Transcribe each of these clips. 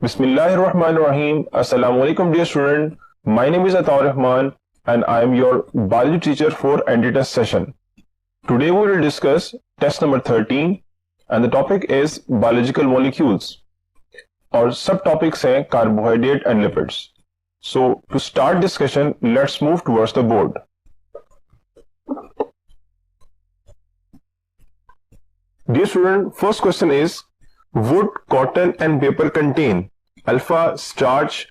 Bismillahirrahmanirrahim. Assalamu alaikum, dear student. My name is Ataur Rahman and I am your biology teacher for anti-test session. Today we will discuss test number 13 and the topic is biological molecules और subtopics हैं carbohydrate and lipids. So to start discussion, let's move towards the board. Dear student, first question is wood, cotton and paper contain alpha starch,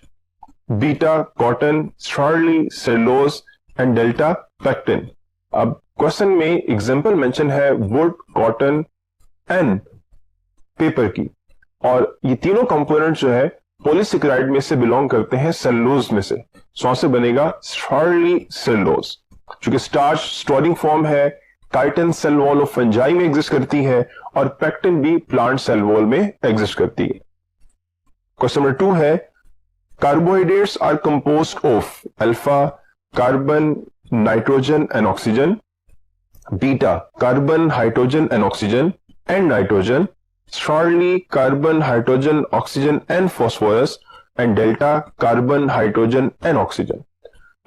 beta cotton, starch, cellulose and delta pectin. अब question में example mention है would, cotton and paper की और ये तीनों component जो है polysaccharide में से बिलोंग करते हैं सेलुलोज में से. सो से बनेगा स्टार्च सेलुलोज. चूंकि स्टार्च स्टोरिंग फॉर्म है, chitin cell wall of fungi में एग्जिस्ट करती है और पेक्टिन भी प्लांट सेल वॉल में एग्जिस्ट करती है. क्वेश्चन नंबर 2 है carbohydrates are composed of alpha carbon, nitrogen and oxygen, beta carbon, hydrogen and oxygen and nitrogen, starch carbon, hydrogen, oxygen and phosphorus and delta carbon, hydrogen and oxygen.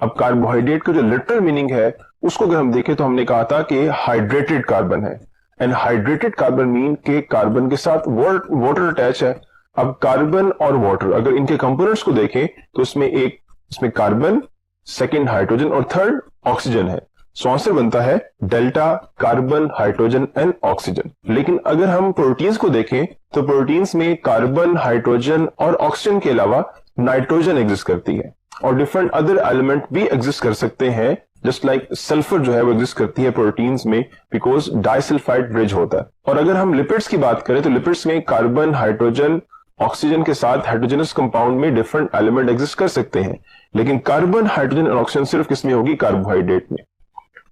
अब carbohydrate का जो literal meaning है उसको अगर हम देखें तो हमने कहा था कि हाइड्रेटेड कार्बन है एंड हाइड्रेटेड कार्बन मीन के कार्बन के साथ वाटर अटैच है. अब कार्बन और वाटर अगर इनके कंपोनेंट्स को देखें तो इसमें कार्बन, सेकंड हाइड्रोजन और थर्ड ऑक्सीजन है. सो आंसर बनता है delta carbon, hydrogen and oxygen. लेकिन अगर हम प्रोटीन्स को देखें तो प्रोटीन्स में कार्बन, हाइड्रोजन और ऑक्सीजन के अलावा नाइट्रोजन एग्जिस्ट करती है और डिफरेंट अदर एलिमेंट भी एग्जिस्ट कर सकते हैं. जस्ट लाइक सल्फर जो है वो एग्जिस्ट करती है प्रोटीन्स में बिकॉज डाइसल्फाइड ब्रिज होता है. और अगर हम लिपिड्स की बात करें तो लिपिड्स में कार्बन, हाइड्रोजन, ऑक्सीजन के साथ हाइड्रोजनस कंपाउंड में डिफरेंट एलिमेंट एग्जिस्ट कर सकते हैं, लेकिन कार्बन, हाइड्रोजन और ऑक्सीजन सिर्फ किसमें होगी? कार्बोहाइड्रेट में.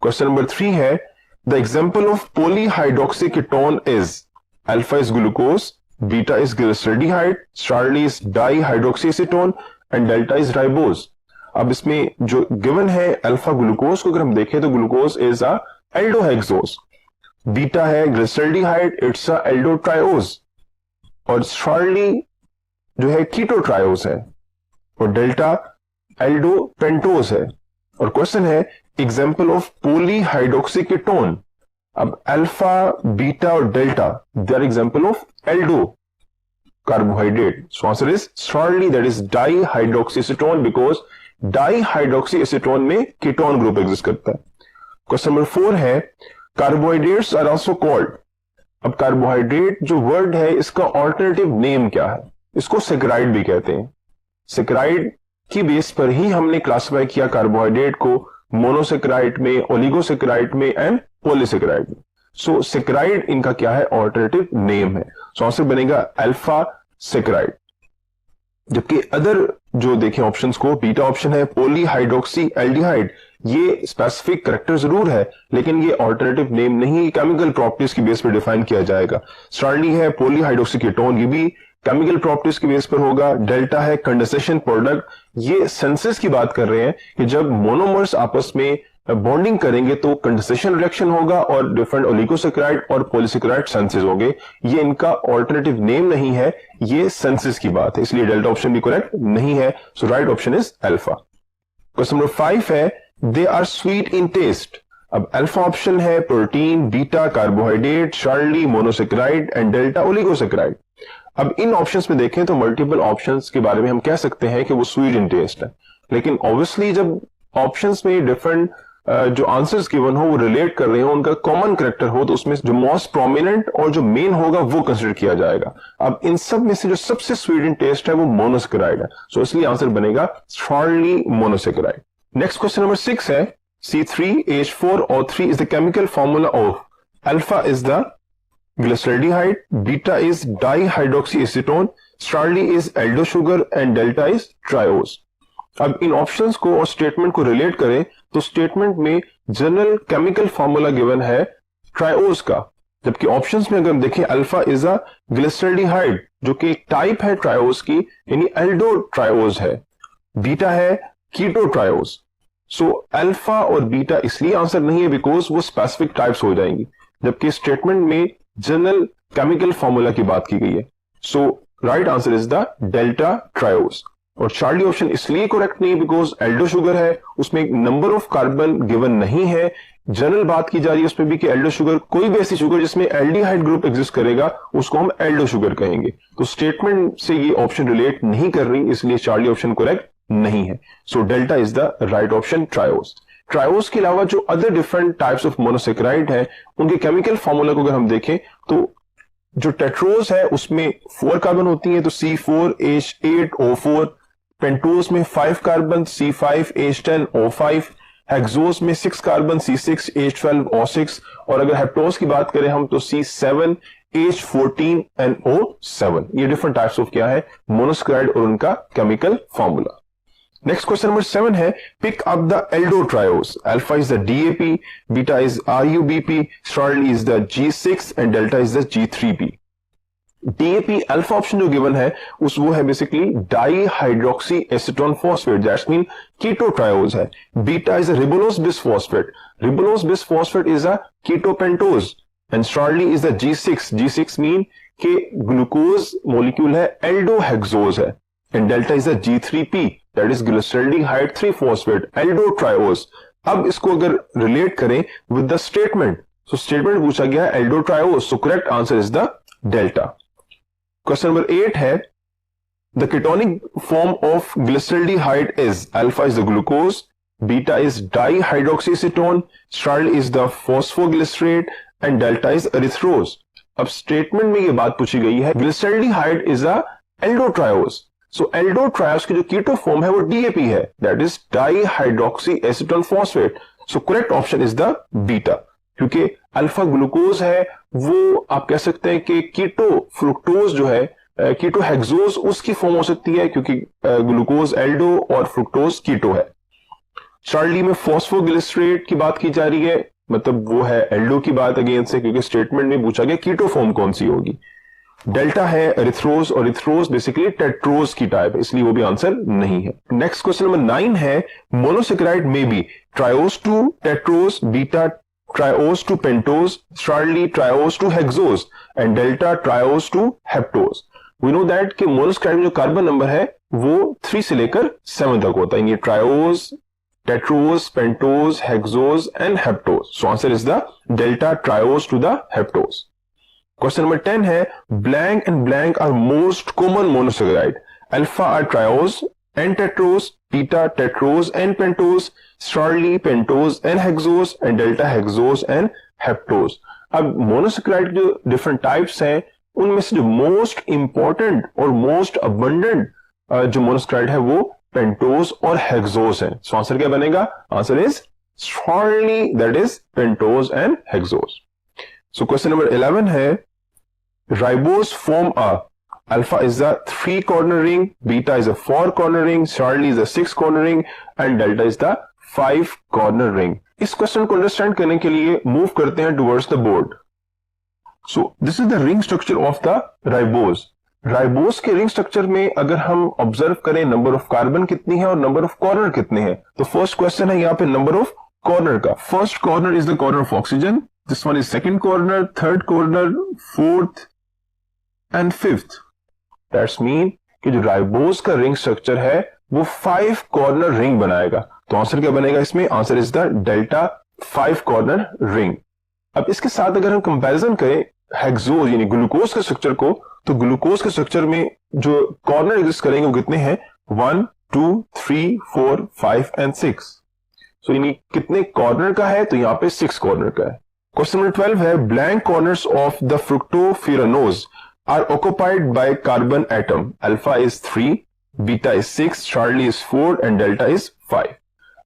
क्वेश्चन नंबर 3 है the example of polyhydroxy ketone is alpha is glucose, beta is glyceraldehyde, starch is dihydroxy acetone and delta is ribose. अब इसमें जो गिवन है अल्फा ग्लूकोज को अगर हम देखें तो glucose is a aldohexose, beta है ग्लिसरॉल्डिहाइड, इट्स अ एल्डोट्रायोज और स्टार्च जो है कीटोट्रायोज है और डेल्टा एल्डोपेंटोज है. और क्वेश्चन है एग्जांपल ऑफ पॉलीहाइड्रोक्सी कीटोन. अब अल्फा, बीटा और delta they are example of aldo carbohydrate. So answer is starch, that is dihydroxyacetone because dihydroxyacetone में कीटोन ग्रुप एग्जिस्ट करता है. क्वेश्चन नंबर 4 है कार्बोहाइड्रेट्स आर आल्सो कॉल्ड. अब carbohydrate जो word है इसका ऑल्टरनेटिव नेम क्या है? इसको सेकेराइड भी कहते हैं. सेकेराइड की बेस पर ही हमने क्लासिफाई किया कार्बोहाइड्रेट को मोनोसेकेराइड में, ओलिगोसेकेराइड में एंड पॉलीसेकेराइड में. सो सेकेराइड इनका क्या है? ऑल्टरनेटिव नेम है. सो आंसर बनेगा अल्फा सेकेराइड. जबकि अदर जो देखें ऑप्शंस को, बीटा ऑप्शन है पॉलीहाइड्रोक्सी एल्डिहाइड, ये स्पेसिफिक कैरेक्टर जरूर है लेकिन ये ऑल्टरनेटिव नेम नहीं, केमिकल प्रॉपर्टीज की बेस पर डिफाइन किया जाएगा. स्टार्च है पॉलीहाइड्रोक्सी कीटोन, ये भी केमिकल प्रॉपर्टीज की बेस पर होगा. डेल्टा है कंडेंसेशन प्रोडक्ट, ये सेंसेस की बात कर रहे हैं कि जब मोनोमर्स आपस में बॉन्डिंग करेंगे तो कंडेंसेशन रिएक्शन होगा और डिफरेंट ओलिगोसेकेराइड और पॉलीसेकेराइड सेंसेस होंगे. ये इनका ऑल्टरनेटिव नेम नहीं है, ये सेंसेस की बात है, इसलिए डेल्टा ऑप्शन भी करेक्ट नहीं है. So right option is alpha. Question number 5 है they are sweet in taste. अब अल्फा ऑप्शन है protein, beta carbohydrate, starch monosaccharide and delta oligosaccharide. अब इन ऑप्शंस में देखें तो मल्टीपल ऑप्शंस के बारे में हम कह सकते हैं कि वो स्वीट इन टेस्ट है, लेकिन ऑब्वियसली जब ऑप्शंस में डिफरेंट जो आंसर्स गिवन हो वो रिलेट कर रहे हो, उनका कॉमन कैरेक्टर हो, तो उसमें जो मोस्ट प्रोमिनेंट और जो मेन होगा वो कंसिडर किया जाएगा. अब इन सब में से जो सबसे स्वीट इन टेस्ट है वो मोनोसेकेराइड है. सो इसलिए आंसर बनेगा starch monosaccharide. Next question number 6 है C3H4O3 is the chemical formula of alpha is the glyceraldehyde, beta is dihydroxyacetone, starch is aldo sugar and delta is triose. अब इन options को और स्टेटमेंट को रिलेट करें तो स्टेटमेंट में जनरल केमिकल फॉर्मूला गिवन है ट्रायोज का, जबकि ऑप्शंस में अगर हम देखें अल्फा इज अ ग्लिसरॉल्डिहाइड जो कि एक टाइप है ट्रायोज की यानी एल्डो ट्रायोज है, बीटा है कीटो ट्रायोज. सो अल्फा और बीटा इसलिए आंसर नहीं है बिकॉज वो स्पेसिफिक टाइप्स हो जाएंगी, जबकि स्टेटमेंट में जनरल केमिकल फॉर्मूला की बात की गई है. So right answer is the delta triose. और चार्ली ऑप्शन इसलिए करेक्ट नहीं बिकॉज एल्डो शुगर है, उसमें एक नंबर ऑफ कार्बन गिवन नहीं है। जनरल बात की जा रही है उसमें भी कि एल्डो शुगर, कोई भी ऐसी शुगर जिसमें एल्डिहाइड ग्रुप एग्जिस्ट करेगा उसको हम एल्डो शुगर कहेंगे। तो स्टेटमेंट से ये ऑप्शन रिलेट नहीं कर रही, इसलिए चार्ली ऑप्शन करेक्ट नहीं है। So delta is the right option triose. Triose के अलावा जो other different types of monosaccharide है उनके केमिकल फॉर्मूला को अगर हम देखें तो जो टेट्रोज है उसमें 4 कार्बन होती है तो C4H8O4, पेंटोज में 5 कार्बन C5H10O5, हेक्सोज में 6 कार्बन C6H12O6 और अगर हेप्टोज की बात करें हम तो C7H14NO7। ये डिफरेंट टाइप्स ऑफ क्या है मोनोसेक्राइड और उनका chemical formula. Next question number 7 है pick up the aldo triose. Alpha is the DAP, beta is RUBP, Charlie is the G6 and delta is the G3P। DAP alpha option जो given है वो है basically dihydroxyacetone phosphate, that's mean keto triose है। Beta is a ribulose bisphosphate, ribulose bisphosphate is a ketopentose and Charlie is the G6, G6 mean के glucose molecule है aldohexose है and delta is the G3P that is glyceraldehyde three phosphate aldotriose. अब इसको अगर relate करें with the statement, so statement पूछा गया है aldotriose, so correct answer is the delta. Question number 8 है the ketonic form of glyceraldehyde is alpha is the glucose, beta is dihydroxyacetone, Charlie is the phosphoglycerate and delta is erythrose. अब statement में ये बात पूछी गई है glyceraldehyde is a एल्डोट्रायोज, सो एल्डोट्रायोज की जो कीटो फॉर्म है वो DAP है, that is dihydroxy acetone phosphate. So correct option is the beta, क्योंकि अल्फा ग्लूकोज है वो आप कह सकते हैं कि कीटो फ्रुक्टोज जो है कीटो हेक्सोज उसकी फॉर्म हो सकती है क्योंकि ग्लूकोज एल्डो और फ्रुक्टोज कीटो है। चार्ली में फॉस्फोग्लिसरेट की बात की जा रही है, मतलब वो है एल्डो की बात अगेन से, क्योंकि स्टेटमेंट में पूछा गया कीटो फॉर्म कौन सी होगी। डेल्टा है एरिथ्रोज और एरिथ्रोज बेसिकली टेट्रोज की टाइप है, इसलिए वो भी आंसर नहीं है। नेक्स्ट क्वेश्चन नंबर 9 है मोनोसेक्राइड में B triose to tetrose, beta triose to pentose, Charlie triose to hexose and delta triose to heptose. We know that कि मोनोसेक्राइड में जो कार्बन नंबर है वो 3 से लेकर 7 तक होता है, ये triose, tetrose, pentose, hexose and heptose. So answer is the delta triose to the heptose. Question number 10 है blank and blank are most common monosaccharide. Alpha are triose and tetrose, beta tetrose and pentose, Charlie pentose and hexose and delta hexose and heptose. अब monosaccharide जो different types हैं उनमें से जो most important और most abundant जो monosaccharide है वो पेंटोज और हेक्सोज है। सो आंसर क्या बनेगा? Answer is स्टारली, that is pentose and hexose. So question number 11 है ribose form a alpha is the 3 corner ring, beta is a 4 corner ring, स्टारली is a 6 corner ring and delta is the 5 corner ring। इस question को understand करने के लिए move करते हैं towards the board. So this is the ring structure of the ribose. Ribose के ring structure में अगर हम ऑब्जर्व करें नंबर ऑफ कार्बन कितनी है और नंबर ऑफ कॉर्नर कितने हैं, तो फर्स्ट क्वेश्चन है यहाँ पे नंबर ऑफ कॉर्नर का। First corner is the corner of oxygen, this one is second corner, third corner, fourth and fifth. That's mean कि जो राइबोज का रिंग स्ट्रक्चर है वो 5 कॉर्नर रिंग बनाएगा। तो आंसर क्या बनेगा इसमें? Answer is the delta 5 corner ring. अब इसके साथ अगर हम कंपैरिजन करें हेक्सोज यानी ग्लूकोज के स्ट्रक्चर को, तो ग्लूकोज के स्ट्रक्चर में जो कॉर्नर एग्जिस्ट करेंगे वो कितने हैं? 1, 2, 3, 4, 5 एंड 6। सो यानी कितने कॉर्नर का है? तो यहाँ पे 6 कॉर्नर का है। क्वेश्चन नंबर 12 है blank corners of the fructofuranose are occupied by carbon atom. Alpha is 3, beta is 6, Charlie is 4 and delta is 5।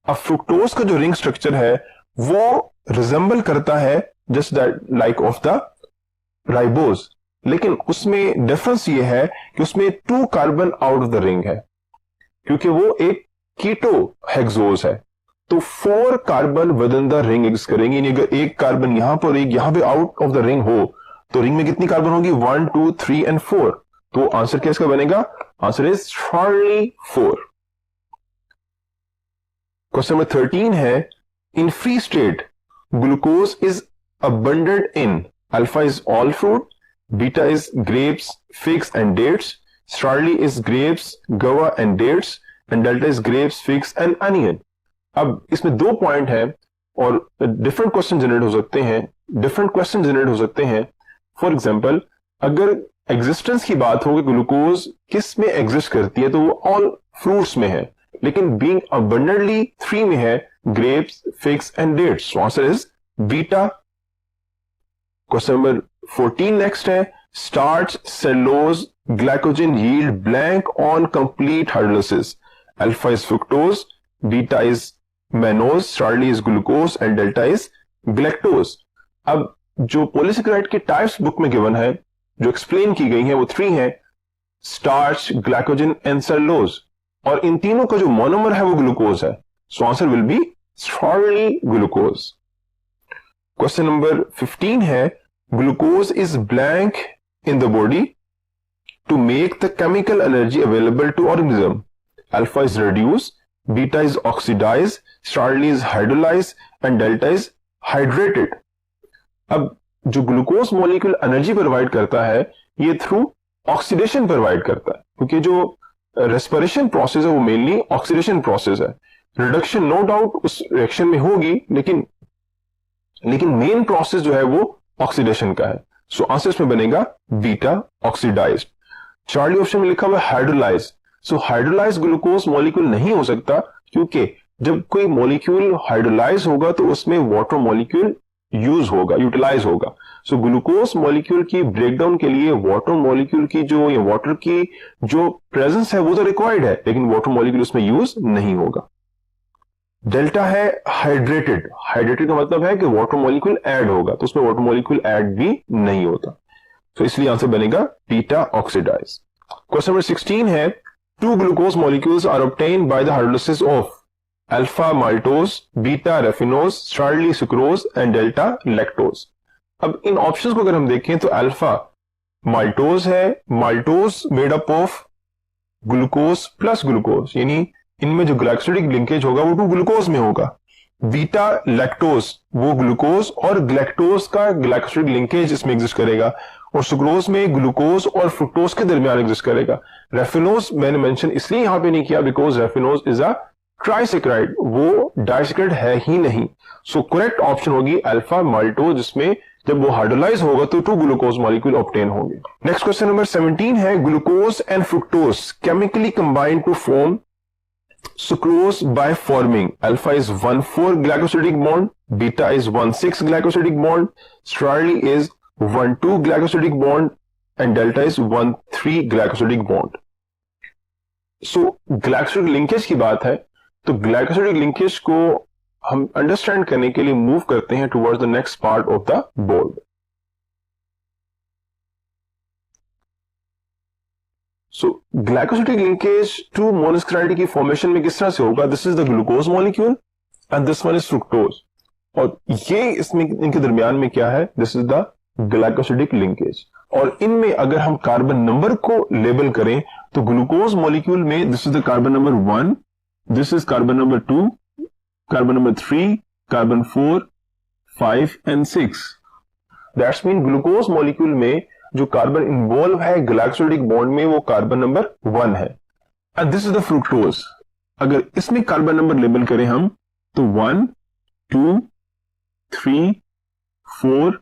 अब फ्रुक्टोज का जो रिंग स्ट्रक्चर है वो रिजेंबल करता है just that like of the ribose, लेकिन उसमें डिफरेंस ये है कि उसमें 2 carbon out of the ring है क्योंकि वो एक कीटो हेक्सोज है। तो 4 carbon within the ring exist करेंगे, यानी अगर एक कार्बन यहां पर एक यहां पे आउट ऑफ द रिंग हो तो रिंग में कितनी कार्बन होगी? 1, 2, 3 एंड 4। तो आंसर क्या इसका बनेगा? Answer is Charlie 4। Question number 13 है in free state glucose is abundant in alpha is all fruit, beta is grapes, figs and dates, Charlie is grapes, guava and dates, and delta is grapes, figs and onion. अब इसमें 2 point है और different question generate हो सकते हैं for example, अगर existence की बात हो कि ग्लूकोज किस में एग्जिस्ट करती है तो वो ऑल फ्रूट्स में है, लेकिन बीइंग अबंडेंटली 3 में है, grapes, figs and dates. So answer is beta. Question number 14 next है. Starch, cellulose, glycogen yield blank on complete hydrolysis. Alpha is fructose, beta is mannose, Charlie is glucose and delta is galactose. अब जो polysaccharide के types book में given है, जो explain की गई है, वो 3 है, स्टार्च, ग्लाइकोजन एंड सेलुलोज, और इन तीनों का जो मोनोमर है वो ग्लूकोज है. So answer will be Charlie glucose. Question number 15 है. Glucose is blank in the body to make the chemical energy available to organism. Alpha is reduce, beta is oxidise, Charlie is hydrolyse and delta is hydrated. अब जो glucose molecule energy provide करता है ये through oxidation provide करता है, क्योंकि जो respiration process है वो मेनली ऑक्सीडेशन प्रोसेस है. रिडक्शन नो डाउट उस रिएक्शन में होगी, लेकिन मेन प्रोसेस जो है वो ऑक्सीडेशन का है. सो आंसर इसमें बनेगा बीटा, ऑक्सीडाइज्ड. चार्ली ऑप्शन में लिखा हुआ है हाइड्रोलाइज. सो हाइड्रोलाइज ग्लूकोज मॉलिक्यूल नहीं हो सकता, क्योंकि जब कोई मॉलिक्यूल हाइड्रोलाइज होगा तो उसमें वाटर मॉलिक्यूल यूटिलाइज होगा. सो ग्लूकोज मॉलिक्यूल की ब्रेकडाउन के लिए वाटर मॉलिक्यूल की वाटर की जो प्रेजेंस है वो तो रिक्वायर्ड है, लेकिन वाटर मॉलिक्यूल उसमें यूज नहीं होगा. डेल्टा है हाइड्रेटेड. हाइड्रेटेड का मतलब है कि वाटर मॉलिक्यूल ऐड होगा, तो उसमें वाटर मॉलिक्यूल ऐड भी नहीं होता. तो इसलिए आंसर बनेगा बीटा, ऑक्सीडाइज. क्वेश्चन नंबर 16 है. 2 glucose molecules are obtained by the hydrolysis of alpha maltose, beta raffinose, Charlie sucrose and delta lactose. अब इन ऑप्शंस को अगर हम देखें तो अल्फा माल्टोज है, maltose made up of glucose plus glucose, यानी इनमें जो ग्लाइकोसिडिक लिंकेज होगा वो 2 ग्लूकोज में होगा. बीटा लैक्टोज, वो ग्लूकोज और ग्लैक्टोज का ग्लाइकोसिडिक लिंकेज इसमें एग्जिस्ट करेगा, और सुक्रोज में ग्लूकोज और फ्रुक्टोज के दरमियान एग्जिस्ट करेगा. रेफिनोज मैंने मेंशन इसलिए यहां पे नहीं किया because raffinose is a trisaccharide, वो डाइसेक्राइड है ही नहीं. सो करेक्ट ऑप्शन होगी अल्फा माल्टोज, जिसमें जब वो हाइड्रोलाइज होगा तो 2 ग्लूकोज मॉलिक्यूल ऑब्टेन होंगे. नेक्स्ट क्वेश्चन नंबर 17 है. Glucose and fructose chemically combine to form sucrose by forming alpha is 1,4 glycosidic bond, beta is 1,6 glycosidic bond, Charlie is 1,2 glycosidic bond and delta is 1,3 glycosidic bond. So glycosidic linkage की बात है, तो glycosidic linkage को हम understand करने के लिए move करते हैं towards the next part of the board. So glycosidic linkage to monosaccharide की फॉर्मेशन में किस तरह से होगा? This is the glucose molecule and this one is fructose, और ये इसमें इनके दरमियान में क्या है? This is the glycosidic linkage. और इनमें अगर हम कार्बन नंबर को लेबल करें तो ग्लूकोज मॉलिक्यूल में this is the carbon number 1, this is carbon number 2, carbon number 3, carbon 4, 5 and 6. That's mean glucose molecule में जो कार्बन इन्वॉल्व है ग्लाइकोसिडिक बॉन्ड में वो कार्बन नंबर 1 है. And this is the fructose. अगर इसमें कार्बन नंबर लेबल करें हम तो 1, 2, 3, 4,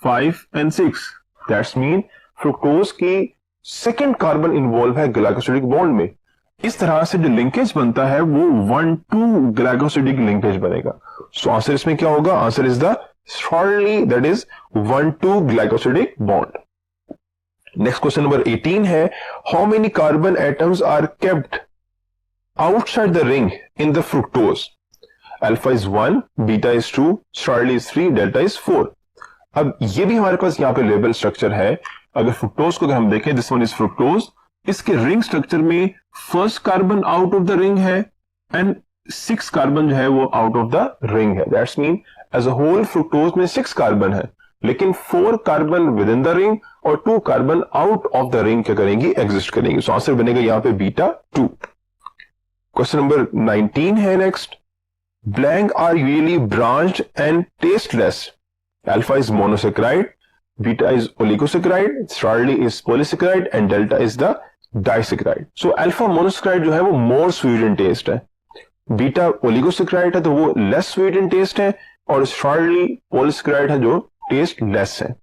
5 एंड 6. दैट्स मीन फ्रुक्टोज की सेकेंड कार्बन इन्वॉल्व है ग्लाइकोसिडिक बॉन्ड में. इस तरह से जो लिंकेज बनता है वो 1,2 ग्लाइकोसिडिक लिंकेज बनेगा. सो आंसर इसमें क्या होगा? Answer is the Charlie, that is 1,2 glycosidic bond. Next question number 18 है. How many carbon atoms are kept outside the ring in the fructose? Alpha is 1, beta is 2, Charlie is 3, delta is 4. अब ये भी हमारे पास यहाँ पे label structure है. अगर fructose को अगर हम देखें, दिस वन इज फ्रुक्टोज, इसके रिंग स्ट्रक्चर में first carbon out of the ring है एंड 6 कार्बन जो है वो आउट ऑफ द रिंग है. That's mean as a whole fructose में 6 कार्बन है, लेकिन 4 carbon within the ring और 2 carbon out of the ring क्या करेंगी? एग्जिस्ट करेंगी. सो आंसर बनेगा यहां पे बीटा 2. क्वेश्चन नंबर 19 है next. Blank are usually branched and tasteless. Alpha is monosaccharide, beta is oligosaccharide, Charlie is polysaccharide and delta is the disaccharide. So alpha monosaccharide जो है वो मोर स्वीट इन टेस्ट है, beta oligosaccharide है तो वो less sweet in taste है, और shortly polysaccharide है जो टेस्ट लेस है।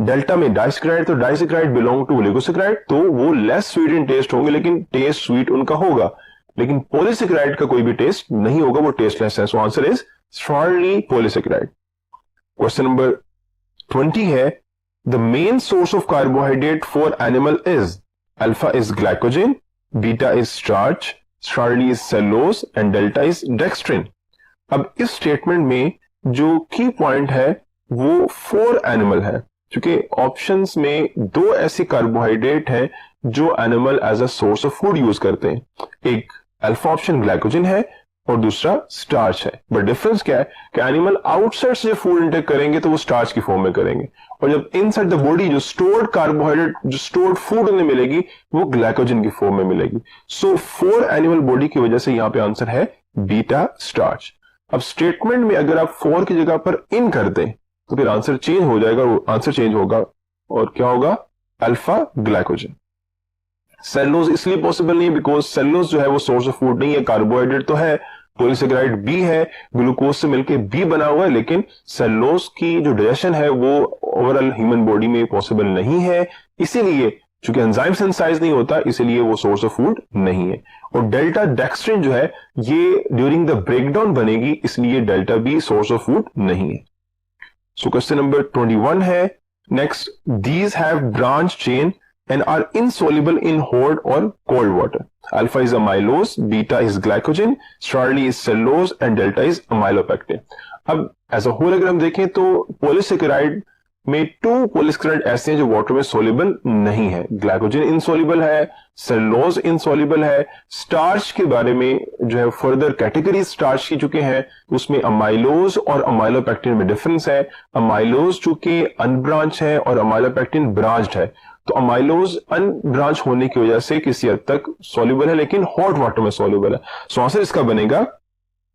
डेल्टा में डाइसेक्राइड, तो डाइसेक्राइड बिलोंग टू ओलिगोसेक्राइड, तो वो लेस स्वीट इन टेस्ट होंगे लेकिन टेस्ट स्वीट उनका होगा, लेकिन पॉलीसेक्राइड का कोई भी टेस्ट नहीं होगा, वो टेस्टलेस है। So answer is shortly polysaccharide. Question number 20 है, the main source of carbohydrate for animal is, alpha is glycogen, beta is starch, shortly is cellulose and delta is dextrin. अब इस स्टेटमेंट में जो की पॉइंट है वो for animal है, क्योंकि ऑप्शंस में दो ऐसे कार्बोहाइड्रेट हैं जो animal as a source of food use करते हैं, एक अल्फा ऑप्शन ग्लाइकोजन है और दूसरा स्टार्च है। बट डिफरेंस क्या है कि एनिमल आउटसाइड से फूड इंटेक करेंगे तो वो स्टार्च की फॉर्म में करेंगे, और जब इनसाइड द बॉडी जो स्टोर्ड कार्बोहाइड्रेट, जो स्टोर्ड फूड उन्हें मिलेगी वो ग्लाइकोजन की फॉर्म में मिलेगी। सो फॉर एनिमल बॉडी की वजह से यहां पे आंसर है बीटा स्टार्च। अब स्टेटमेंट में अगर आप फॉर की जगह पर इन कर दें तो फिर आंसर चेंज हो जाएगा, वो आंसर चेंज होगा और क्या होगा, अल्फा ग्लाइकोजन। सेलुलोज इसलिए पॉसिबल नहीं है बिकॉज सेलुलोज जो है वो सोर्स ऑफ फूड नहीं है, कार्बोहाइड्रेट तो है, पॉलीसेकेराइड बी है, ग्लूकोज से मिलकर बी बना हुआ है, लेकिन सेलुलोज की जो डाइजेशन है वो ओवरऑल ह्यूमन बॉडी में पॉसिबल नहीं है, इसीलिए चूंकि एंजाइम सिंथेसाइज नहीं होता इसीलिए वो सोर्स ऑफ फूड नहीं है। और डेल्टा डेक्स्ट्रिन जो है ये ड्यूरिंग द ब्रेकडाउन बनेगी, इसलिए delta be source of food नहीं है। सो क्वेश्चन नंबर 21 है, next, these have branch chain and are insoluble in hot or cold water. Alpha is amylose, beta is glycogen, shortly is cellulose and delta is amylopectin. अब as a whole अगर हम देखें तो polysaccharide में 2 polysaccharide ऐसे हैं जो water में सोल्यूबल नहीं है, ग्लाइकोजन इनसोल्यूबल है, सेलुलोज इनसोल्यूबल है। स्टार्च के बारे में जो है फर्दर कैटेगरी स्टार्च की चुके हैं, उसमें अमाइलोज और अमाइलोपेक्टिन में डिफरेंस है। अमाइलोज चूंकि अनब्रांच है और अमाइलोपेक्टिन ब्रांच्ड है, तो अमाइलोज अनब्रांच होने की वजह से किसी हद तक सॉल्युबल है लेकिन हॉट वाटर में सॉल्युबल है। सो आंसर इसका बनेगा,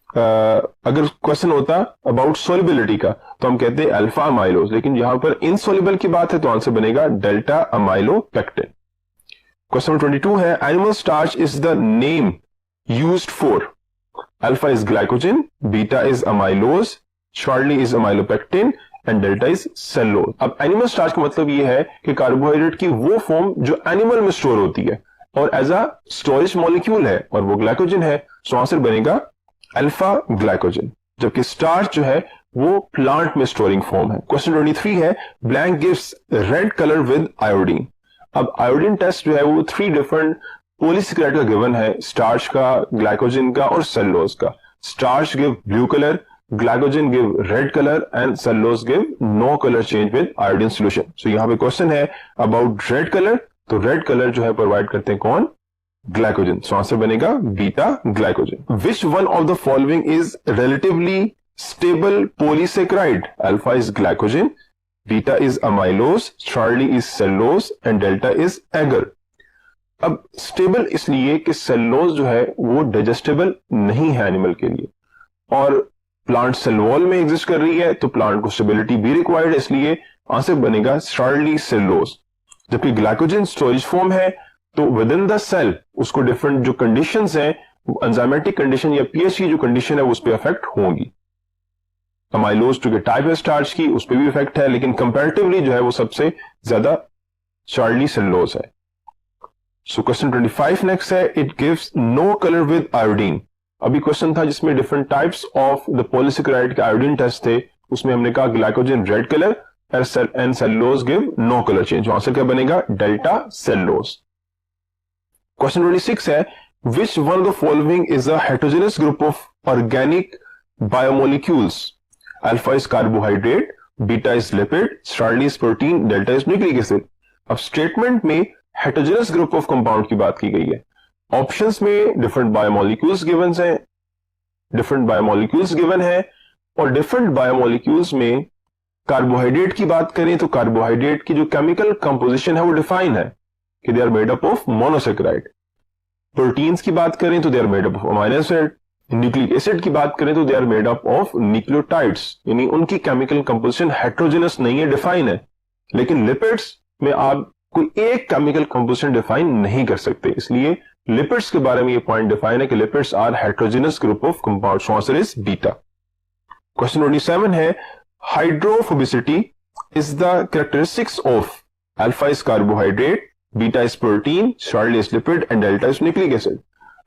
अगर क्वेश्चन होता अबाउट सॉल्युबिलिटी का तो हम कहते हैं अल्फा अमाइलोज, लेकिन यहां पर इनसॉल्युबल की बात है तो आंसर बनेगा डेल्टा अमाइलोपेक्टिन। क्वेश्चन नंबर 22 है, animal starch is the name used for, alpha is glycogen, beta is amylose, Charlie is amylopectin and delta is cellulose. अब एनिमल स्टार्च का मतलब यह है कि कार्बोहाइड्रेट की वो फॉर्म जो एनिमल में स्टोर होती है और एज अ स्टोरेज मॉलिक्यूल है और वो ग्लाइकोजन है। सो आंसर बनेगा अल्फा ग्लाइकोजन, जबकि स्टार्च जो है वो प्लांट में स्टोरिंग फॉर्म है। क्वेश्चन 23 है, blank gives red colour with iodine. अब आयोडीन टेस्ट जो है वो 3 डिफरेंट पॉलीसेकेराइड का गिवन है, स्टार्च का, ग्लाइकोजन का और सेलुलोज का। Starch give blue colour, glycogen give red colour and cellulose give no colour change with iodine solution. So यहां पे क्वेश्चन है अबाउट रेड कलर, तो रेड कलर जो है प्रोवाइड करते हैं कौन, ग्लाइकोजन। सो आंसर बनेगा beta glycogen. Which one of the following is relatively stable polysaccharide, alpha is glycogen, beta is amylose, Charlie is cellulose and delta is agar. अब stable इसलिए कि cellulose जो है वो डाइजेस्टेबल नहीं है एनिमल के लिए, और प्लांट सेल वॉल में एग्जिस्ट कर रही है तो प्लांट को स्टेबिलिटी भी रिक्वायर्ड है, इसलिए आंसर बनेगा शॉर्टली सेलुलोज। जबकि ग्लाइकोजन स्टोरेज फॉर्म है तो विद इन द सेल उसको डिफरेंट जो कंडीशंस हैं, एंजाइमेटिक कंडीशन या पीएच की जो कंडीशन है उस पर इफेक्ट होंगी। अमाइलोज जो टाइप है स्टार्च की उस पर भी इफेक्ट है, लेकिन कंपैरेटिवली जो है वो सबसे ज्यादा शॉर्टली सेलुलोज है। सो क्वेश्चन 25 नेक्स्ट है, it gives no colour with iodine. अभी क्वेश्चन था जिसमें different types of the polysaccharide के आयोडीन टेस्ट थे, उसमें हमने कहा glycogen red colour and cellulose give no colour change. Answer क्या बनेगा, डेल्टा सेलुलोज। क्वेश्चन 26 है, which one of the following is a heterogenous group of organic biomolecules, alpha is carbohydrate, beta is lipid, Charlie is protein, delta is nucleic acid. अब statement में heterogeneous group of compound की बात की गई है, options में different biomolecules given हैं, different biomolecules given है, और डिफरेंट बायोमोलिक्यूल्स में कार्बोहाइड्रेट की बात करें तो कार्बोहाइड्रेट की जो केमिकल कंपोजिशन है वो डिफाइन है कि they are made up of monosaccharide. Proteins की बात करें तो they are made up of amino acid. Nucleic acid की बात करें तो they are made up of nucleotides, यानी उनकी केमिकल कंपोजिशन हेटेरोजेनस नहीं है, डिफाइन है। लेकिन लिपिड्स में आप कोई एक केमिकल कंपोजिशन डिफाइन नहीं कर सकते, इसलिए लिपिड्स के बारे में ये पॉइंट डिफाइन है कि lipids are heterogenous group of compound, so answer is beta. Question 27 है hydrophobicity is the characteristics of alpha is carbohydrate, beta is protein, Charlie is lipid and delta is nucleic acid.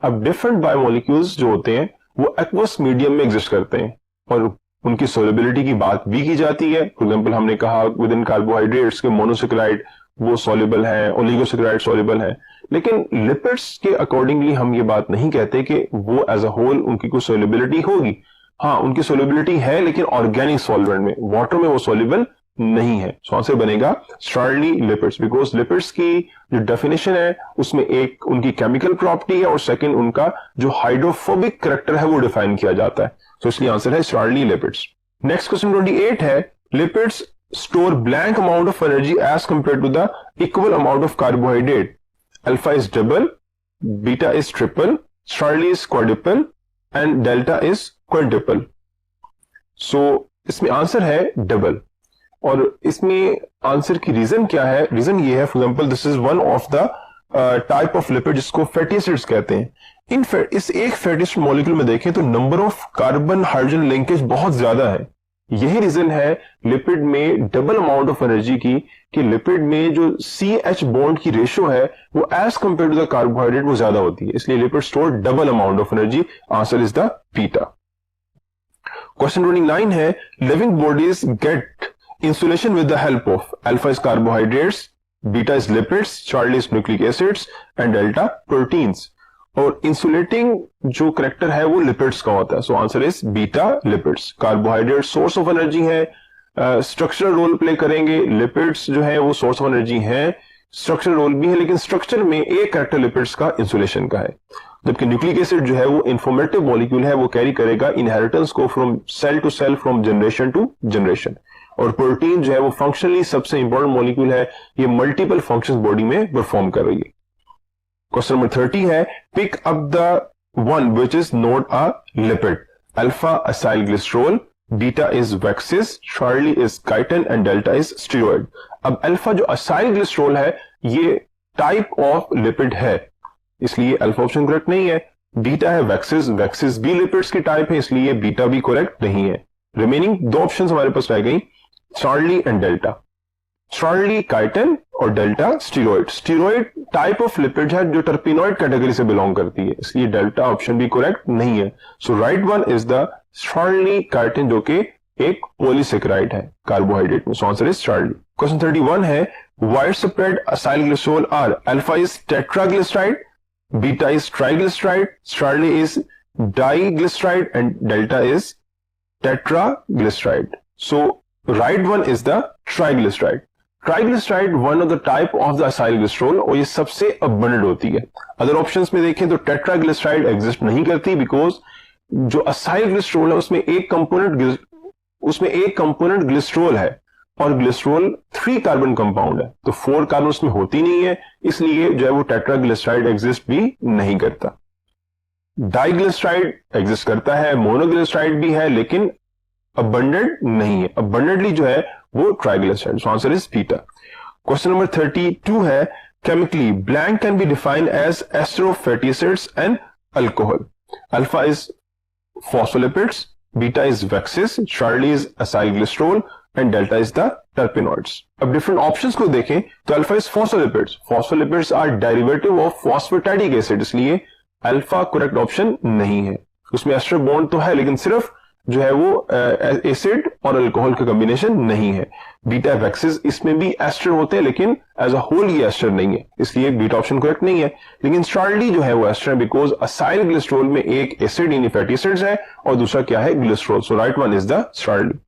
अब different biomolecules जो होते हैं वो aqueous medium में exist करते हैं और उनकी सोलेबिलिटी की बात भी की जाती है। फॉर एग्जांपल हमने कहा विद इन कार्बोहाइड्रेट्स के मोनोसेक्राइड वो सॉल्युबल है, ओलिगोसेक्राइड सॉल्युबल है, लेकिन लिपिड्स के अकॉर्डिंगली हम ये बात नहीं कहते कि वो एज अ होल उनकी कोई सोल्युबिलिटी होगी। हाँ, उनकी सोल्युबिलिटी है लेकिन ऑर्गेनिक सॉल्वेंट में, वाटर में वो सॉल्युबल नहीं है। सो आंसर बनेगा स्टार्ली लिपिड्स, बिकॉज लिपिड्स की जो डेफिनेशन है उसमें एक उनकी केमिकल प्रॉपर्टी है और सेकंड उनका जो हाइड्रोफोबिक कैरेक्टर है वो डिफाइन किया जाता है। तो इसलिए आंसर है स्टार्ली लिपिड्स। नेक्स्ट क्वेश्चन 28 है lipids store blank amount of energy as compare to the equal amount of carbohydrate. Alpha is double, beta is triple, Charlie is quadruple and delta is quintuple. So इसमें answer है double और इसमें answer की reason क्या है? Reason ये है, for example this is one of the type of lipid जिसको फैटी एसिड्स कहते हैं। इस एक फैटी एसिड मॉलिक्यूल में देखें तो number of carbon hydrogen linkage बहुत ज्यादा है। यही रीजन है लिपिड में डबल अमाउंट ऑफ एनर्जी की, कि लिपिड में जो CH बॉन्ड की रेशियो है वो as compare to the carbohydrate वो ज्यादा होती है, इसलिए lipid store double amount of energy. Answer is the beta. Question 29 है living bodies get insulation with the help of alpha is carbohydrates, beta is lipids, charlie is nucleic acids and delta proteins। और insulating जो character है वो lipids का होता है, so answer is beta lipids. Carbohydrate source of energy है, structural role play करेंगे, lipids जो है वो सोर्स ऑफ एनर्जी है, स्ट्रक्चरल रोल भी है, लेकिन स्ट्रक्चर में एक करेक्टर लिपिड्स का इंसुलेशन का है। जबकि न्यूक्लिक एसिड जो है वो इन्फॉर्मेटिव मॉलिक्यूल है, वो कैरी करेगा इनहेरिटेंस को from cell to cell, from generation to generation. और प्रोटीन जो है वो फंक्शनली सबसे इंपॉर्टेंट मॉलिक्यूल है, ये मल्टीपल फंक्शंस बॉडी में परफॉर्म कर रही है। क्वेश्चन नंबर 30 है pick up the one which is not a lipid. Alpha acyl glycerol, beta is waxes, Charlie is chitin and delta is steroid. अब alpha जो acyl glycerol है ये type of lipid है, इसलिए अल्फा ऑप्शन करेक्ट नहीं है। Beta है वैक्सिस, वैक्सिस भी लिपिड्स की टाइप है, इसलिए बीटा भी करेक्ट नहीं है। रिमेनिंग दो ऑप्शंस हमारे पास रह गई, Charlie and delta. Charlie chitin और delta steroid. Steroid type of lipid है जो टर्पिनॉइड कैटेगरी से बिलोंग करती है, इसलिए डेल्टा ऑप्शन भी करेक्ट नहीं है। So right one is the Charlie chitin जो कि एक पॉलीसेकेराइड है कार्बोहाइड्रेट में, so answer is Charlie. Question 31 है widespread acyl glycerol are alpha is tetraglyceride, beta is triglyceride, Charlie is diglyceride and delta is tetraglyceride। So right one is the triglyceride। Triglyceride one of the type of the acyl glycerol और ये सबसे abundant होती है। Other options में देखें तो टेट्राग्लिसराइड exist नहीं करती, बिकॉज जो असाइल ग्लिसरॉल है उसमें एक कंपोनेंट ग्लिसरॉल है और ग्लिसरॉल 3 कार्बन कंपाउंड है, तो 4 कार्बन उसमें होती नहीं है, इसलिए जो है वो टेट्राग्लिसराइड एग्जिस्ट भी नहीं करता। डाइग्लिसराइड एग्जिस्ट करता है, मोनोग्लिसराइड भी है, लेकिन अबंडेंट नहीं है। अबंडेंटली जो है वो triglyceride. So answer is beta. Question number 32 है chemically blank can be defined as ester of fatty acids and alcohol. Alpha is phospholipids, beta is waxes, Charlie is acyl glycerol and delta is the terpenoids. अब different options को देखें तो alpha is phospholipids. Phospholipids are derivative of phosphatidic acid, इसलिए alpha correct option नहीं है। उसमें ester bond तो है लेकिन सिर्फ जो है वो एसिड और अल्कोहल का कॉम्बिनेशन नहीं है। बीटा वैक्सिस इसमें भी एस्टर होते हैं लेकिन एज अ होल ये एस्टर नहीं है, इसलिए बीटा ऑप्शन करेक्ट नहीं है। लेकिन चार्ली जो है वो एस्टर है, बिकॉज असाइल ग्लिसरॉल में एक एसिड यानी फैटी एसिड्स है और दूसरा क्या है glycerol. So right one is the Charlie.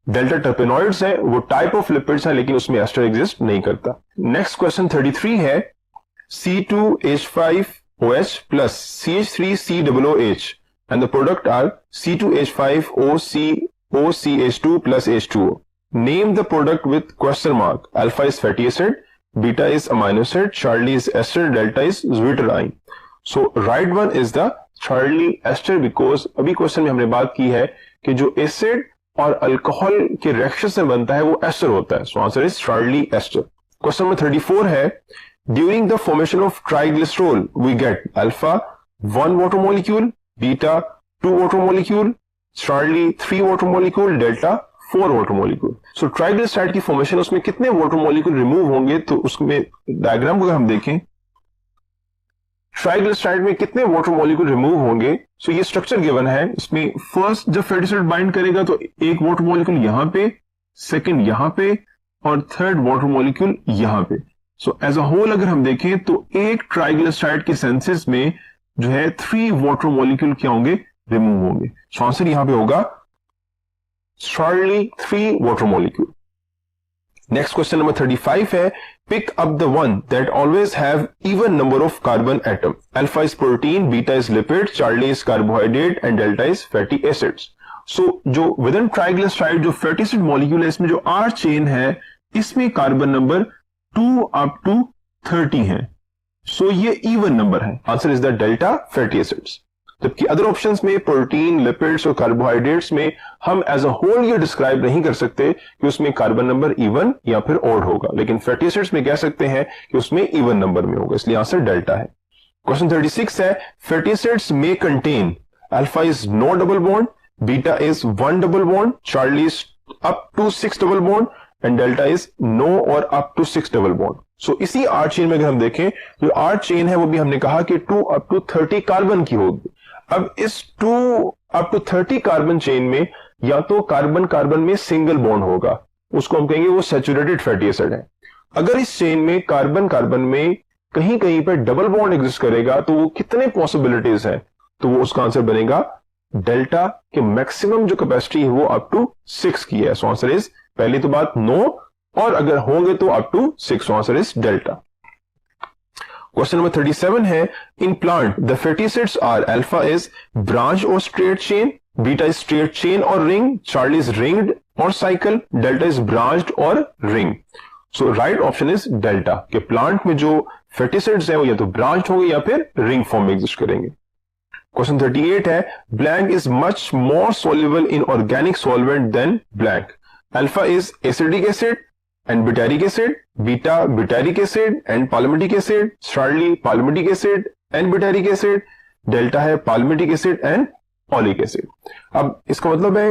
Delta टर्पेनॉइड्स है, वो टाइप ऑफ लिपिड्स है लेकिन उसमें एस्टर एग्जिस्ट नहीं करता। नेक्स्ट क्वेश्चन 33 है C2H5OH plus CH3COOH and the product are C2H5OCH2 plus H2O. Name the product with question mark. Alpha is fatty acid, beta is amino acid, Charlie is ester, delta is zwitterine. So right one is the Charlie ester, because अभी question में हमने बात की है कि जो acid और alcohol के रिएक्शन से बनता है वो एस्टर होता है। So answer is Charlie ester. Question number 34 है, during the formation of triglycerol we get alpha 1 water molecule, beta 2 water molecule, Charlie 3 water molecule, delta 4 water molecule. So triglyceride की formation, उसमें कितने वाटर मॉलिक्यूल रिमूव होंगे, तो उसमें diagram को अगर हम देखें, ट्राइग्लिसराइड में कितने वाटर मॉलिक्यूल रिमूव होंगे। सो ये स्ट्रक्चर गिवन है। इसमें फर्स्ट जब फैटी एसिड बाइंड करेगा तो एक वाटर मॉलिक्यूल यहां पे, सेकंड यहां पे, और थर्ड वाटर मॉलिक्यूल यहां पे। सो एज अ होल अगर हम देखें तो एक ट्राइग्लिसराइड के सेंसेस में जो है 3 वाटर मॉलिक्यूल क्या होंगे, रिमूव होंगे। सो आंसर यहां पे होगा Charlie 3 water molecule. Next question number 35 है, pick up the one that always have even number of carbon atom. Alpha is protein, beta is lipid, Charlie is carbohydrate and delta is fatty acids. So जो within triglyceride जो fatty acid molecule है, इसमें जो are chain है, इसमें carbon number 2 up to 30 है। सो ये even number है। Answer is the delta fatty acids. जबकि अदर ऑप्शंस में प्रोटीन, लिपिड्स और कार्बोहाइड्रेट्स में हम एज अ होल ये डिस्क्राइब नहीं कर सकते कि उसमें कार्बन नंबर इवन या फिर ऑड होगा, लेकिन फैटी एसिड्स में कह सकते हैं कि उसमें इवन नंबर में होगा, इसलिए आंसर डेल्टा है। क्वेश्चन 36 है, फैटी एसिड्स में contain alpha is no double bond, beta is 1 double bond, Charlie is up to 6 double bond and delta is no और up to 6 double bond. So इसी R chain में अगर हम देखें, जो आर चेन है वो भी हमने कहा कि 2 अप टू 30 कार्बन की होगी। अब इस 2 अप टू 30 कार्बन चेन में या तो कार्बन कार्बन में सिंगल बॉन्ड होगा, उसको हम कहेंगे वो सैचुरेटेड फैटी एसिड है। अगर इस चेन में कार्बन कार्बन में कहीं कहीं पर डबल बॉन्ड एग्जिस्ट करेगा तो वो कितने पॉसिबिलिटीज है, तो वो उसका आंसर बनेगा डेल्टा के मैक्सिमम जो कैपेसिटी है वो अप टू 6 की है। सो आंसर इज, पहली तो बात नो, और अगर होंगे तो up to 6। So answer is delta. Question number 37 है, in plant the fatty acids are alpha is branch और straight chain, beta is straight chain और रिंग, चार्ली इज रिंग्ड और साइकिल, डेल्टा इज ब्रांच्ड और ring. So right option is delta, के plant में जो fatty acids है वो या तो ब्रांच होंगे या फिर रिंग फॉर्म में एग्जिस्ट करेंगे। क्वेश्चन 38 है, blank is much more soluble in organic solvent than blank. Alpha is acidic acid and butyric acid, beta butyric acid and palmitic acid, Charlie palmitic acid and butyric acid, delta है palmitic acid and oleic acid। अब इसका मतलब है,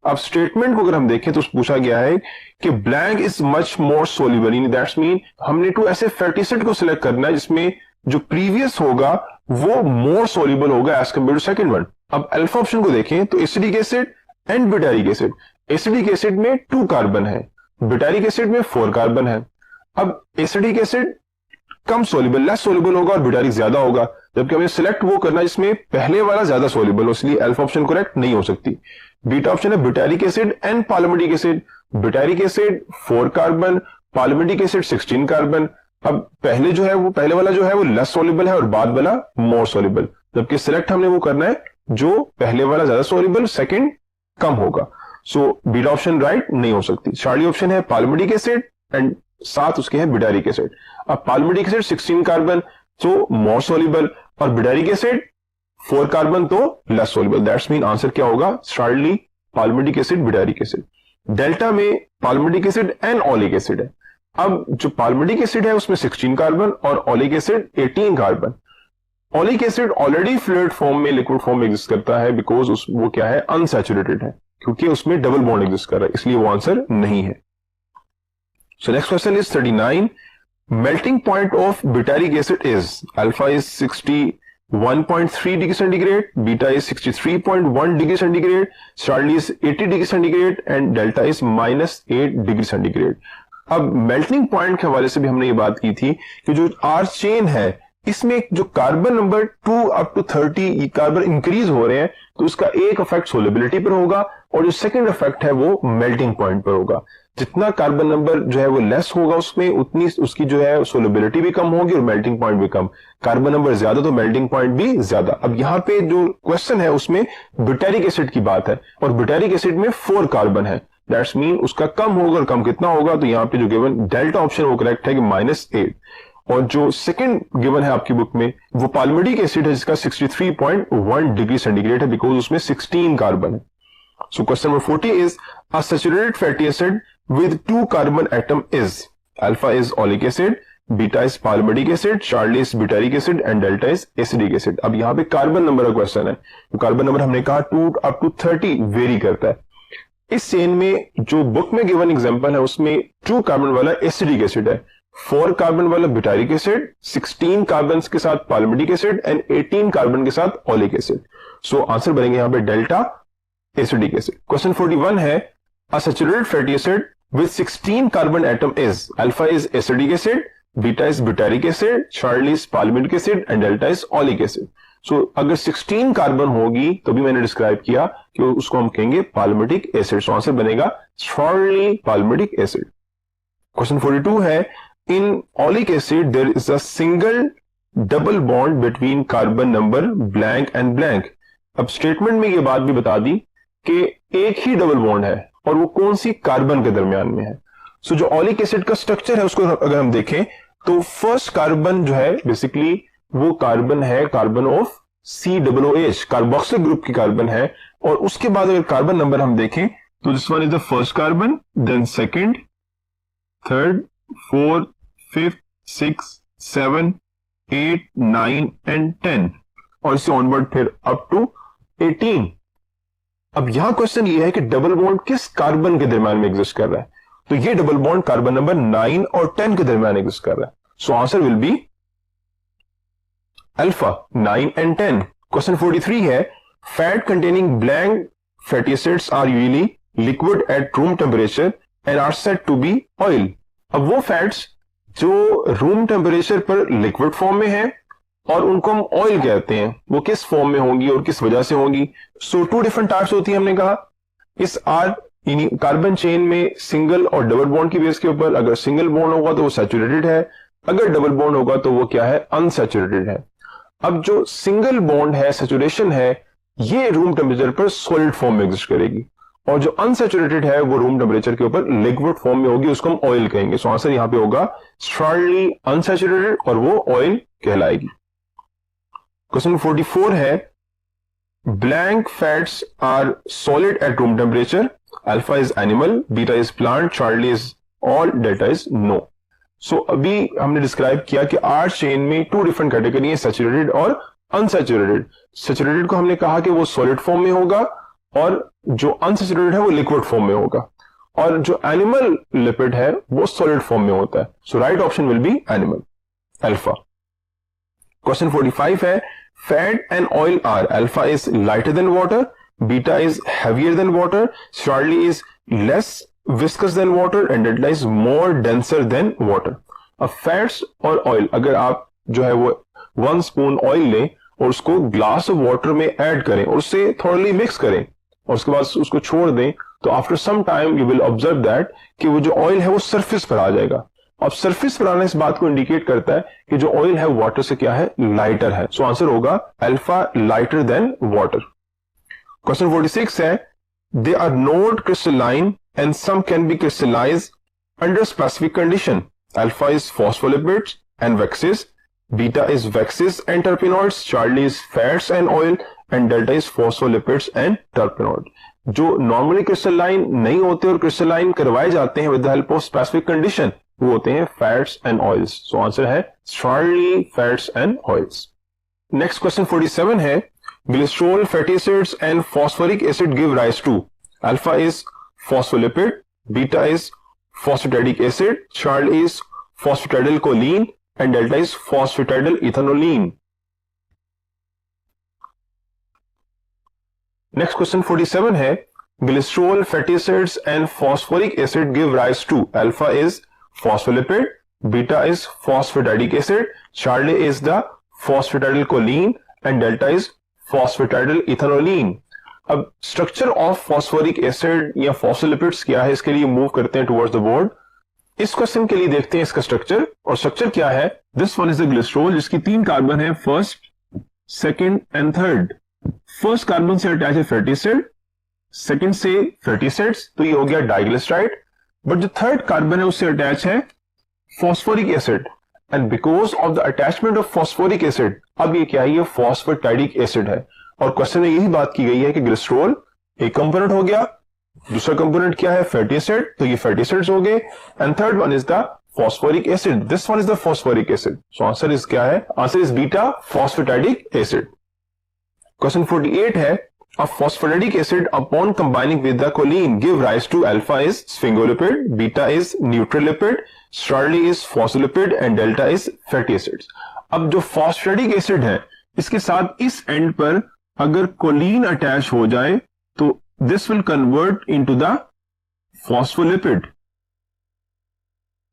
अब statement को अगर हम देखें तो पूछा गया है कि blank is much more soluble, in that's mean हमने 2 ऐसे फैटी एसिड को सिलेक्ट करना है जिसमें जो प्रीवियस होगा वो मोर सोल्यूबल होगा as compare to second one. अब अल्फा ऑप्शन को देखें तो acetic acid and butyric acid, acetic acid में 2 कार्बन है, बुटाइरिक एसिड में 4 कार्बन है। अब एसिडिक एसिड कम सोल्यूबल, लेस सोल्यूबल होगा और बुटाइरिक ज्यादा होगा, जबकि हमें सिलेक्ट वो करना है जिसमें पहले वाला ज्यादा सोल्यूबल हो, इसलिए अल्फा ऑप्शन करेक्ट नहीं हो सकती। बीटा ऑप्शन है butyric acid and palmitic acid, butyric acid 4 carbon, palmitic acid 16 carbon. अब पहले जो है वो, पहले वाला जो है वो लेस सोल्यूबल है और बाद वाला मोर सोल्यूबल, जबकि सिलेक्ट हमने वो करना है जो पहले वाला ज्यादा सोल्यूबल, सेकंड कम होगा। सो बीटा ऑप्शन राइट नहीं हो सकती। चार्ली ऑप्शन है पालोमेटिक एसिड एंड साथ उसके है बुटाइरिक एसिड। अब पालोमेटिक एसिड 16 कार्बन तो मोर सोल्यूबल और बुटाइरिक एसिड 4 कार्बन तो less soluble, that's mean answer क्या होगा, Charlie पालोमेटिक acid butyric acid. Delta में पालोमेटिक एसिड एंड ओलिक एसिड है। अब जो पालोमेटिक एसिड है उसमें 16 कार्बन और oleic acid 18 carbon. Oleic acid already fluid form में, लिक्विड फॉर्म में एग्जिस्ट करता है बिकॉज वो क्या है, अनसैचुरेटेड है, क्योंकि उसमें डबल बॉन्ड एग्जिस्ट कर रहा है, इसलिए वो आंसर नहीं है। So next question is 39, melting point of butyric acid is alpha is 61.3 degree centigrade, beta is 63.1 degree centigrade, Charlie is 80 degree centigrade and delta is -8 degree centigrade. अब melting point के हवाले से भी हमने ये बात की थी कि जो आर चेन है इसमें जो carbon number 2 up to 30 carbon increase हो रहे हैं तो उसका एक इफेक्ट सोलिबिलिटी पर होगा और जो सेकंड इफेक्ट है वो मेल्टिंग पॉइंट पर होगा। जितना कार्बन नंबर जो है वो लेस होगा उसमें उतनी उसकी जो है सोलिबिलिटी भी कम होगी और मेल्टिंग पॉइंट भी कम। कार्बन नंबर ज्यादा तो मेल्टिंग पॉइंट भी ज्यादा। अब यहाँ पे जो क्वेश्चन है उसमें बुटाइरिक एसिड की बात है और बुटाइरिक एसिड में 4 कार्बन है, दैट्स मीन उसका कम होगा और कम कितना होगा, तो यहाँ पे जो गिवन डेल्टा ऑप्शन वो करेक्ट है कि -8। और जो सेकंड गिवन है आपकी बुक में वो पालोमेटिक एसिड है जिसका 63.1 डिग्री सेंटीग्रेड है बिकॉज उसमें 16 कार्बन है। So question number 40 is a saturated fatty acid with 2 carbon atom is alpha is oleic acid, beta is palmitic acid, Charlie is butyric acid and delta is acidic acid. अब यहाँ पे carbon number का question है, तो carbon number हमने कहा 2 up to 30 very करता है। इस चेन में जो बुक में गिवन एग्जांपल है उसमें 2 कार्बन वाला एसिडिक एसिड है, 4 कार्बन वाला ब्यूटारिक एसिड, 16 कार्बन के साथ पाल्मिटिक एसिड एंड 18 कार्बन के साथ ओलिक एसिड। सो आंसर बनेंगे यहाँ पे डेल्टा एसिडिक एसिड। क्वेश्चन 41 है, a saturated fatty acid with 16 carbon atom is alpha is acidic acid, beta is butyric acid, Charlie is palmitic acid and delta is oleic acid. So अगर 16 carbon होगी तो भी मैंने describe किया कि उसको हम कहेंगे पाल्मिटिक एसिड। सो आंसर बनेगा चार्ली पाल्मिटिक एसिड। क्वेश्चन 42 है, in oleic acid there is a single double bond between carbon number blank and blank. अब स्टेटमेंट में ये बात भी बता दी कि एक ही डबल बॉन्ड है और वो कौन सी कार्बन के दरमियान में है। सो जो ओलिक एसिड का स्ट्रक्चर है उसको अगर हम देखें तो फर्स्ट कार्बन जो है बेसिकली वो कार्बन है carbon of COOH, carboxyl group की कार्बन है। और उसके बाद अगर कार्बन नंबर हम देखें तो this one is the first carbon, then second, third, fourth, fifth, six, 7, 8, 9 and 10 और इससे ऑनवर्ड फिर अप टू 18। अब यहां क्वेश्चन ये है कि डबल बॉन्ड किस कार्बन के दरमियान में एग्जिस्ट कर रहा है, तो ये डबल बॉन्ड कार्बन नंबर 9 और 10 के दरमियान एग्जिस्ट कर रहा है। So answer will be alpha 9 and 10। Question 43 है, fat containing blank fatty acids are usually liquid at room temperature and are said to be oil. अब वो फैट्स जो रूम टेम्परेचर पर लिक्विड फॉर्म में है और उनको हम ऑयल कहते हैं, वो किस फॉर्म में होंगी और किस वजह से होंगी। सो 2 डिफरेंट टाइप्स होती है हमने कहा। इस कार्बन चेन में सिंगल और डबल बॉन्ड की बेस के ऊपर अगर सिंगल बॉन्ड होगा तो वो सैचुरेटेड है, अगर डबल बॉन्ड होगा तो वो क्या है, अनसैचुरेटेड है। अब जो सिंगल बॉन्ड है, सैचुरेशन है, ये रूम टेम्परेचर पर सॉलिड फॉर्म में एग्जिस्ट करेगी और जो अनसैचुरेटेड है वो रूम टेम्परेचर के ऊपर लिक्विड फॉर्म में होगी, उसको हम ऑयल कहेंगे। सो आंसर यहां पे होगा स्ट्रांगली अनसैचुरेटेड और वो ऑयल कहलाएगी। क्वेश्चन 44 है, blank fats are solid at room temperature, alpha is animal, beta is plant, Charlie is all, delta is no. So अभी हमने डिस्क्राइब किया कि आर चेन में 2 डिफरेंट कैटेगरी है, सैचुरेटेड और अनसैचुरेटेड। सैचुरेटेड को हमने कहा कि वो सॉलिड फॉर्म में होगा और जो अनसैचुरेटेड है वो लिक्विड फॉर्म में होगा और जो एनिमल लिपिड है वो सॉलिड फॉर्म में होता है। So right option will be animal, alpha. Question 45 है, fat and oil are alpha is lighter than water, beta is heavier than water, Charlie is less viscous than water and delta is more denser than water. अब fats और oil अगर आप जो है वो 1 spoon oil लें और उसको ग्लास ऑफ वाटर में ऐड करें और उससे थोड़ली मिक्स करें और उसके बाद उसको छोड़ दें, तो after some time you will observe that कि वो जो ऑयल है वो सरफेस पर आ जाएगा। अब सरफेस पर आने इस बात को इंडिकेट करता है कि जो ऑयल है वाटर से क्या है, लाइटर है। सो आंसर होगा alpha lighter than water. Question 46 है, they are not crystalline and some can be crystallise under specific condition, alpha is phospholipids and waxes, beta is waxes and terpenoids, Charlie is fats and oil and delta is phospholipids and terpenoid. जो normally crystalline नहीं होते और crystalline करवाए जाते हैं with the help of specific condition, वो होते हैं fats and oils. So answer है Charlie fats and oils. Next question 47 है, glycerol fatty acids and phosphoric acid give rise to, alpha is phospholipid, beta is phosphatidic acid, Charlie is phosphatidyl choline and delta is phosphatidyl ethanolamine. Next question 47 है, glycerol fatty acids and phosphoric acid give rise to, alpha is phospholipid, beta is phosphatidic acid, Charlie is the phosphatidylcholine and delta is phosphatidylethanoline। अब structure of phosphoric acid या phospholipids क्या है, इसके लिए move करते हैं towards the board. इस question के लिए देखते हैं इसका स्ट्रक्चर, और स्ट्रक्चर क्या है, this one is the glycerol जिसकी 3 कार्बन है, first, second and third. First carbon से अटैच है फैटी एसिड, सेकंड से फैटी एसिड्स, तो ये हो गया डाइग्लिसराइड। बट जो थर्ड कार्बन है उससे अटैच है phosphoric acid and because of the attachment of phosphoric acid अब ये क्या है, ये फॉस्फेटाइडिक एसिड है। और क्वेश्चन में यही बात की गई है कि ग्लिसरॉल एक कंपोनेंट हो गया, दूसरा कंपोनेंट क्या है, फैटी एसिड, तो ये फैटी एसिड्स हो गए, and third one is the phosphoric acid. This one is the phosphoric acid. So answer is क्या है? Answer is beta phosphatidic acid. Question 48 है, a phosphatidic acid upon combining with the choline give rise to alpha is sphingolipid, beta is neutralipid, Charlie is phospholipid and delta is fatty acids. अब जो phosphatidic acid है इसके साथ इस and पर अगर choline attach हो जाए तो this will convert into the phospholipid.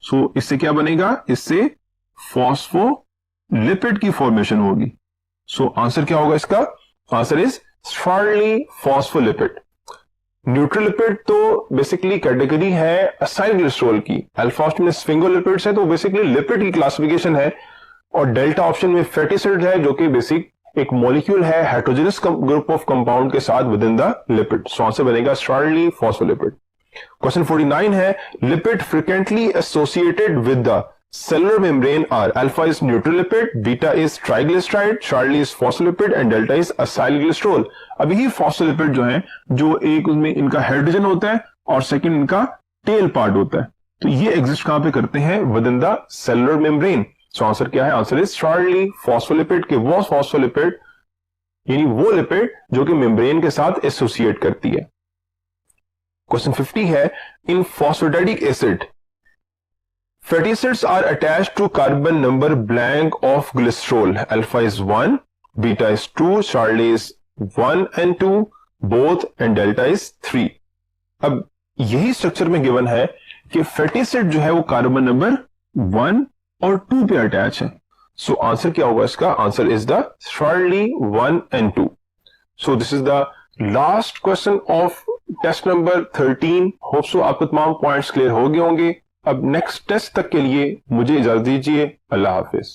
सो इससे क्या बनेगा? इससे फॉस्फोलिपिड की फॉर्मेशन होगी. सो आंसर क्या होगा इसका? Answer is Charlie phospholipid. Neutral lipid तो बेसिकली कैटेगरी है असाइल ग्लिसरॉल की. अल्फा ऑप्शन में स्फिंगोलिपिड्स है तो बेसिकली लिपिड की क्लासिफिकेशन है, और डेल्टा ऑप्शन में फैटी एसिड है जो कि बेसिक एक मॉलिक्यूल है हेटेरोजेनस ग्रुप ऑफ कंपाउंड के साथ within the lipid. So answer बनेगा Charlie फॉस्फोलिपिड. क्वेश्चन 49 है, lipid frequently associated with the cellular membrane are alpha is neutral lipid, beta is triglyceride, Charlie is phospholipid and delta is acyl glycerol. अभी ही phospholipid जो है, जो एक उसमें इनका हाइड्रोजन होता है और सेकंड इनका टेल पार्ट होता है, तो ये एग्जिस्ट कहां पे करते हैं? With in the cellular membrane. So answer क्या है? आंसर इज Charlie फॉस्फोलिपिड के वो फॉस्फोलिपिड यानी वो लिपिड जो कि मेम्ब्रेन के साथ एसोसिएट करती है. क्वेश्चन 50 है, in phosphatidic acid fatty acids are attached to carbon number blank of glycerol. Alpha is 1, beta is 2, Charlie is 1 and 2 both and delta is 3. अब यही स्ट्रक्चर में गिवन है कि फैटी एसिड जो है वो कार्बन नंबर 1 और 2 पे अटैच है. सो आंसर क्या होगा इसका? Answer is the Charlie 1 and 2. So this is the last question of test number 13. Hope so आपको तमाम पॉइंट्स क्लियर हो गए होंगे. अब नेक्स्ट टेस्ट तक के लिए मुझे इजाजत दीजिए. अल्लाह हाफिज.